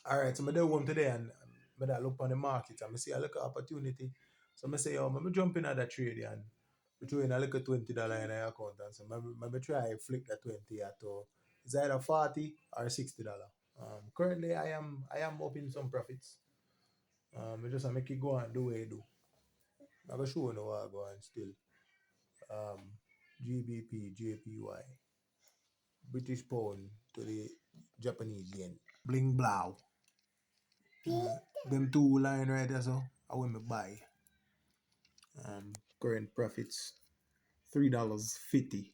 Alright, so I do home today and I look on the market and I see a little opportunity. So I say, yo, I'm jump in at that trade and we throw in a little $20 in my account and so I try flick that 20 at it's either 40 or $60. Currently I am up in some profits. I just make it go and do what I do. I go show you what I go and still. GBP, JPY, British pound to the Japanese yen. Bling blow. Them two line right there, so I will me buy. Current profits $3.50.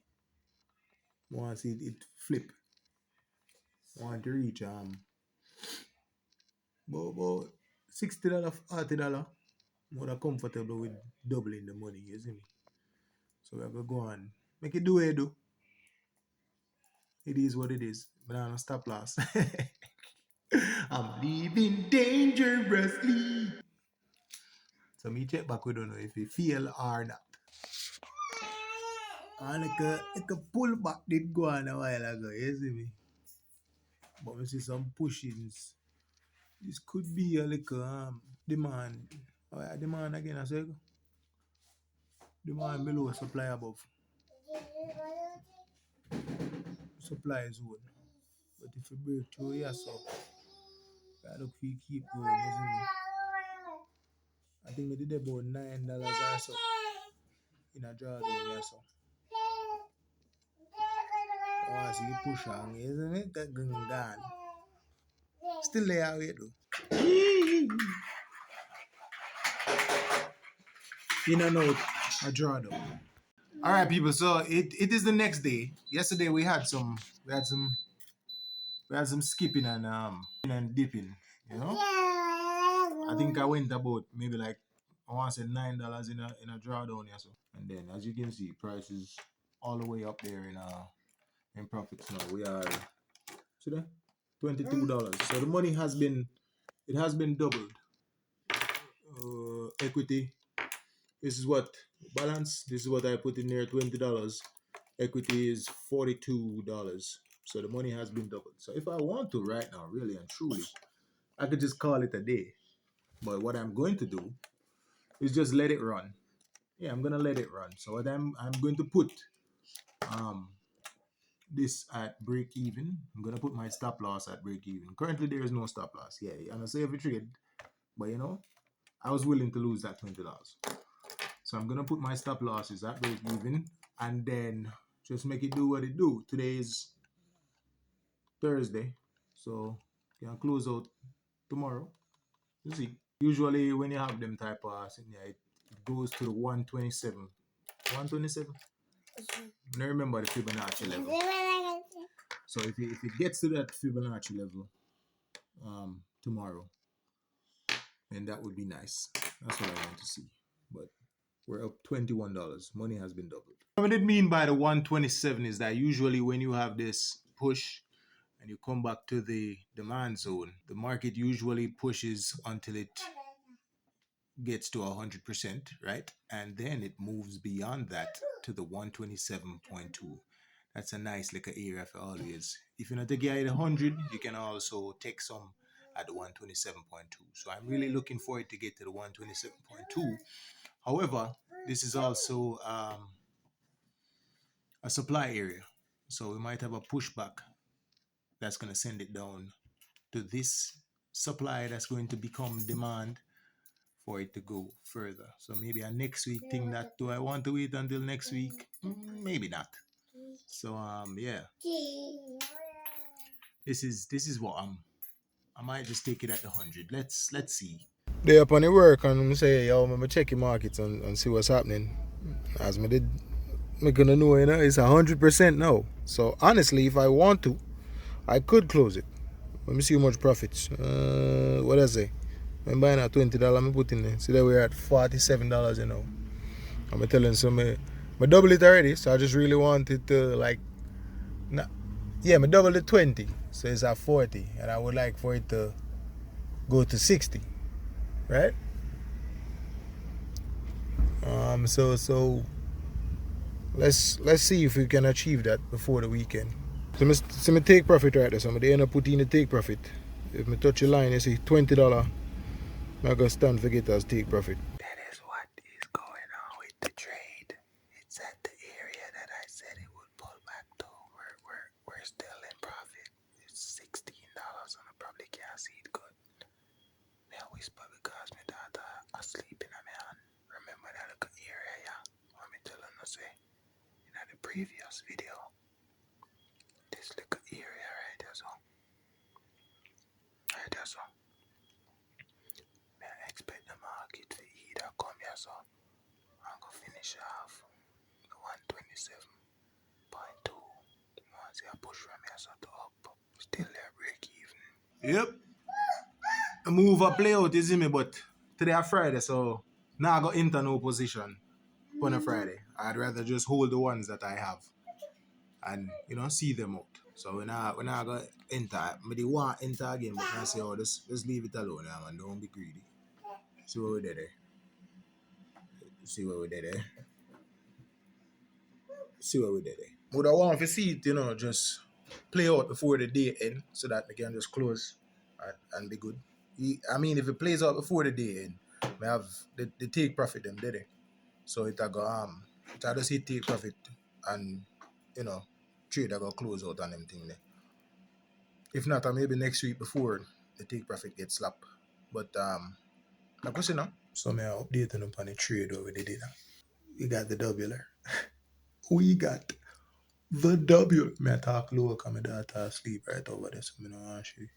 Want to see it flip. Want to reach about $60, $40. More comfortable with doubling the money, you see me? So we're gonna go on. Make it do what it do. It is what it is. But I don't stop loss. I'm living dangerously. So me check back, we don't know if it feel or not. And like a pull back did go on a while ago, you see me? But we see some pushings. This could be a little demand. Oh, yeah, demand again, I say. Demand below, supply above. Supply zone. But if you break through here, so I look for you keep going, isn't it? I think we did about $9 or so in a drawdown here, so. I want to see you push on, isn't it? That gun gone. Still there, wait though. In and out, a drawdown. All right, people. So it is the next day. Yesterday we had some skipping and dipping. You know, I think I went about maybe like I want to say $9 in a drawdown here. So and then as you can see, prices all the way up there in profits now. We are today $22. So the money has been doubled. Equity. This is what balance. This is what I put in there. $20. Equity is $42. So the money has been doubled. So if I want to right now, really and truly, I could just call it a day. But what I'm going to do is just let it run. Yeah, I'm gonna let it run. So what I'm going to put this at break even. I'm gonna put my stop loss at break even. Currently there is no stop loss. Yeah, I'm gonna save a trade, but you know, I was willing to lose that $20. So I'm gonna put my stop losses at break even and then just make it do what it do. Today is Thursday, so you can close out tomorrow. You see, usually when you have them type of yeah, it goes to the 127. 127? I don't remember the Fibonacci level. So if it gets to that Fibonacci level tomorrow, then that would be nice. That's what I want to see. But we're up $21. Money has been doubled. What I mean by the 127 is that usually when you have this push and you come back to the demand zone, the market usually pushes until it gets to 100%, right? And then it moves beyond that to the 127.2. That's a nice little area for always. If you're not taking it at 100, you can also take some at the 127.2. So I'm really looking forward to get to the 127.2. However, this is also a supply area. So we might have a pushback that's going to send it down to this supply that's going to become demand for it to go further. So maybe a next week thing that do I want to wait until next week? Maybe not. So yeah. This is what I might just take it at the 100. Let's see. They up on the work and say, yo, I'm check the markets and see what's happening. As me did, me gonna know, you know, it's 100% now. So honestly, if I want to, I could close it. Let me see how much profits. What I say? I'm buying at $20. I'm putting there. See that we're at $47, you know. I'm telling some, I double it already. So I just really wanted to like, yeah, I double the 20. So it's at 40, and I would like for it to go to 60, right? So let's see if we can achieve that before the weekend. So me take profit right there. So I'm gonna end up putting the take profit. If me touch the line, you see $20. I go stand for get as take profit. That is what is going on with the trade. It's at the area that I said it would pull back to. We're still in profit. It's $16 and I probably can't see it good. Me I whisper because my daughter asleep in a man. Remember that little area, yeah? What me telling her say in the previous video. This little area right there, so. Right there, so. Me I expect the market to either come here, so. I'm gonna finish off the 127.2. Once I push from here, so to up. Still there, break even. Yep. A move a play out, you see me, but today a Friday, so now I got enter no position on a Friday. I'd rather just hold the ones that I have and see them out. So when I go enter, I want enter again, but I say, oh, just leave it alone, man. Don't be greedy. See what we did there. See what we did there. See what we did there. Would I want to see it, just play out before the day end so that we can just close and be good. I mean, if it plays out before the day end, we have the take profit them did it. So it go it just hit take profit and trade I go close out on them thing there. If not, maybe next week before the take profit gets slapped. But like I say now. So may I update them on the trade over the data. We got the W there. We got the W. May I talk low because my daughter asleep right over there, so I don't want she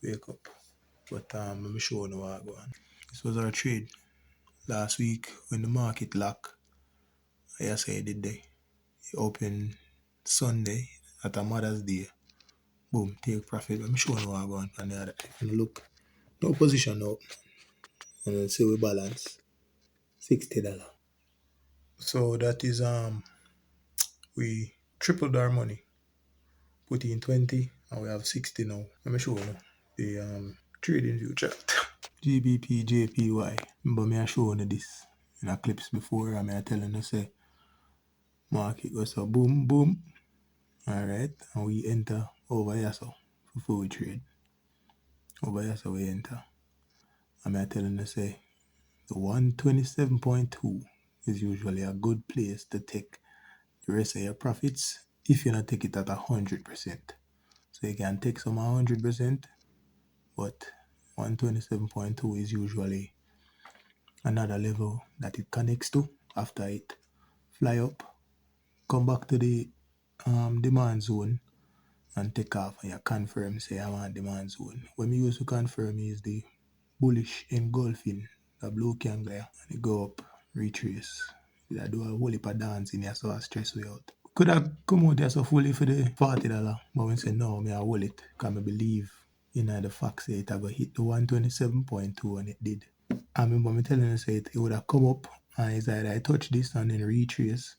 wake up. But let me show you what I go on. This was our trade last week when the market locked. I say it did day. It opened Sunday at a Mother's Day. Boom, take profit. Let me show you what I go on the other. And look, no position now. And then see we balance $60. So that is we tripled our money. Put in 20 and we have 60 now. Let me show you the trading view chart. GBP, JPY. Remember me I showing you this in a clips before and I telling you say market goes so boom boom. Alright, and we enter over here so before we trade. Over here so we enter. And I telling you say the 127.2 is usually a good place to take the rest of your profits if you not take it at 100%. So you can take some 100%, but 127.2 is usually another level that it connects to after it fly up, come back to the demand zone and take off and you confirm say I want demand zone. When we use to confirm is the bullish engulfing, the blue candle and it go up, retrace. I do a whole heap of dance in here so I stress we out. Could have come out there so fully for the $40, but when say no, I hold it because I believe in the fact say it I go hit the 127.2 and it did. I remember me telling you say it would have come up and it's either I touch this and then retrace.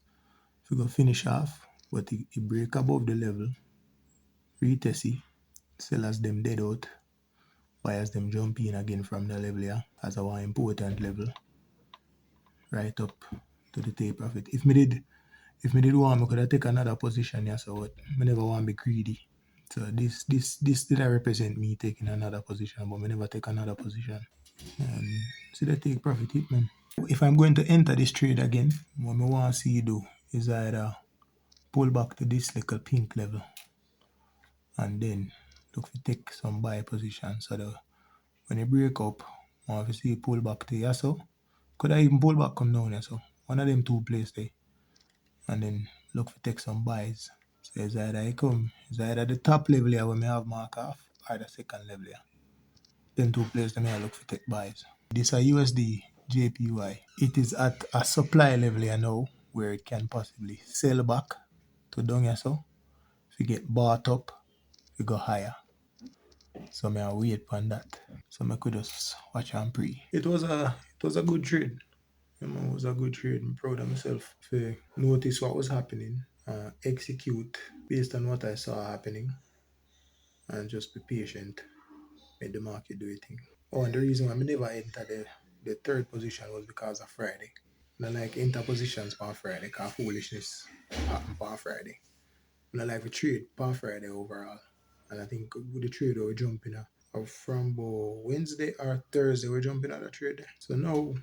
If we go finish off, but it break above the level, retest it, sellers them dead out, buyers them jump in again from the level here as a one important level, right up to the take profit. If me did want, I could have take another position here, so what? I never want to be greedy. So this did I represent me taking another position, but I never take another position. And see the take profit hit, man. If I'm going to enter this trade again, what I want to see you do is either pull back to this little pink level and then look to take some buy position so that when you break up, I want to see you pull back to here so. Could I even pull back come down here so? One of them two places there. And then look for take some buys. So it's either the top level here where I have mark off or the second level here. Then two places that I look for take buys. This is USD JPY. It is at a supply level here now where it can possibly sell back to down here so. If you get bought up, we go higher. So I wait on that. So I could just watch and pray. It was a good trade. It was a good trade. I'm proud of myself for notice what was happening, execute based on what I saw happening, and just be patient. Let the market do its thing. Oh, and the reason why I never entered the third position was because of Friday. I like enter positions on Friday because foolishness happen on Friday. I like to trade on Friday overall. And I think with the trade we jump in from Wednesday or Thursday, we're jumping at a trade. So now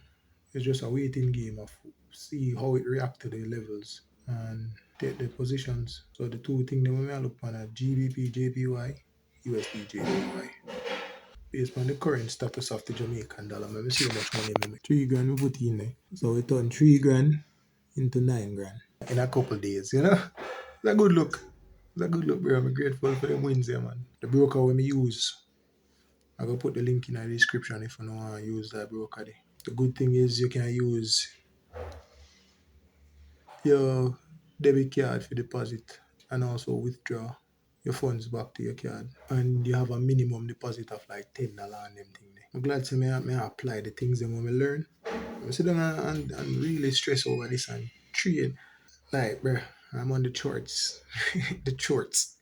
it's just a waiting game of see how it react to the levels and take the positions. So the two things that we may look on are GBP, JPY, USD, JPY. Based on the current status of the Jamaican dollar, maybe see how much money I make. 3 grand we put in there. So we turn 3 grand into 9 grand in a couple days, you know? It's a good look. It's a good look, bro. I'm grateful for them wins there, man. The broker we use, I go put the link in the description if you don't want to use that broker there. The good thing is you can use your debit card for deposit and also withdraw your funds back to your card. And you have a minimum deposit of like $10 on them thing there. I'm glad to me I apply the things that when we learn. I sit down and really stress over this and trade. Like, bro, I'm on the charts. The charts.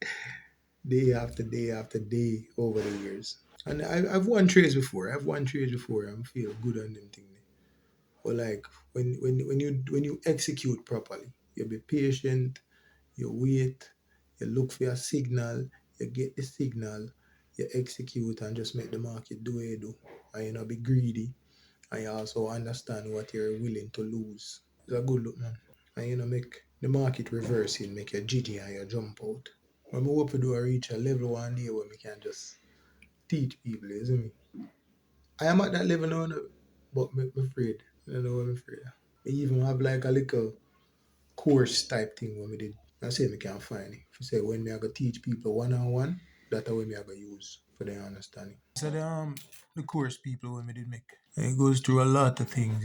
Day after day after day over the years. And I've won trades before. I've won trades before. I feel good on them things. But like when you execute properly, you be patient, you wait, you look for a signal, you get the signal, you execute and just make the market do what you do. And you not be greedy. And you also understand what you're willing to lose. It's a good look, man. And make the market reversing, make you jiggy and you jump out. When we hope to do I reach a level one day where we can just teach people, isn't me? I am at that level now, no, but I'm afraid. I don't know what I'm afraid of. I even have like a little course type thing when we did. I say me can't find it. If you say when me I go teach people one on one, that's the way me I go use for their understanding. So the course people when we did make. It goes through a lot of things,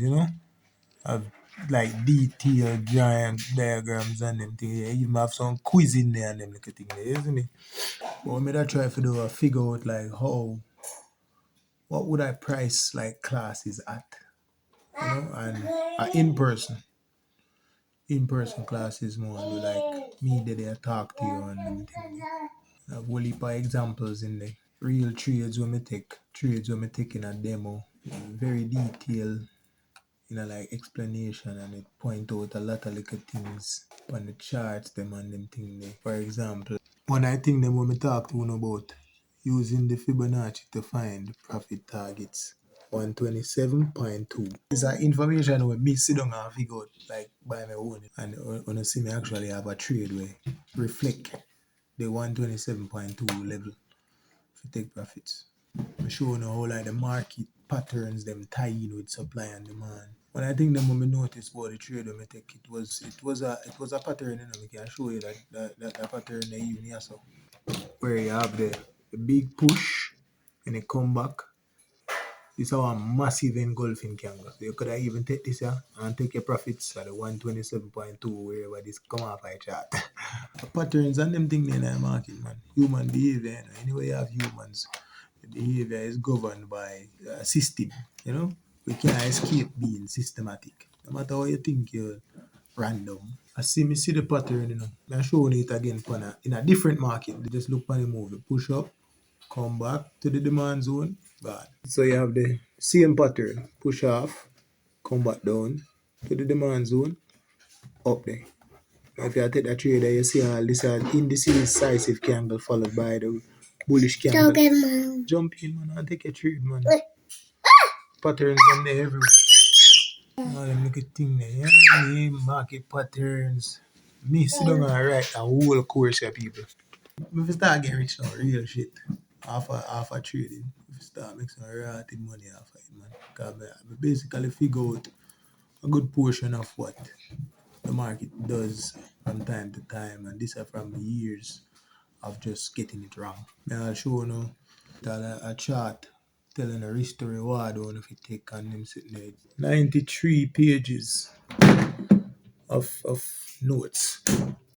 Have like detailed giant diagrams and them things. You even have some quiz in there and them little thing there, isn't it? But what me that try to do, I figure out like what would I price like classes at, and in person classes more do like me that they talk to you and them thing. I have a whole heap of examples in there. Real trades when me take in a demo, very detailed, like explanation, and it point out a lot of little things on the charts, them and them thing there. For example, one I think them when me talk to you about using the Fibonacci to find profit targets. 127.2. It's an information where me sit down and figure out like by my own. And when you see me actually have a trade where reflect the 127.2 level to take profits. I'm showing how like the market patterns them tie in with supply and demand. When I think the moment notice about the trade when I take it was a pattern, we can show you that pattern they even here so where you have the big push and it come back. This is our massive engulfing candle. So you could have even take this here and take your profits at the 127.2 wherever this come off my chart. The patterns and them things in the market, man. Human behavior, anyway you have humans, the behavior is governed by a system, We can't escape being systematic. No matter how you think you're random. I see the pattern, I'm showing it again in a different market. They just look for the movie. Push up, come back to the demand zone, bad. So you have the same pattern. Push off, come back down to the demand zone, up there. Now if you take that trade there, you see all this indecisive candle followed by the bullish candle. Jump in, man, and take a trade, man. Patterns them there everywhere. All them little thing there, market patterns. Me sit down and write a whole course of people. If you start getting rich now, real shit. Half a trading. If you start making some relative money off of it, man. Because I basically figure out a good portion of what the market does from time to time, and this are from years of just getting it wrong. Now I'll show you a chart telling a risk to reward on if you take on them sitting there. 93 pages of notes.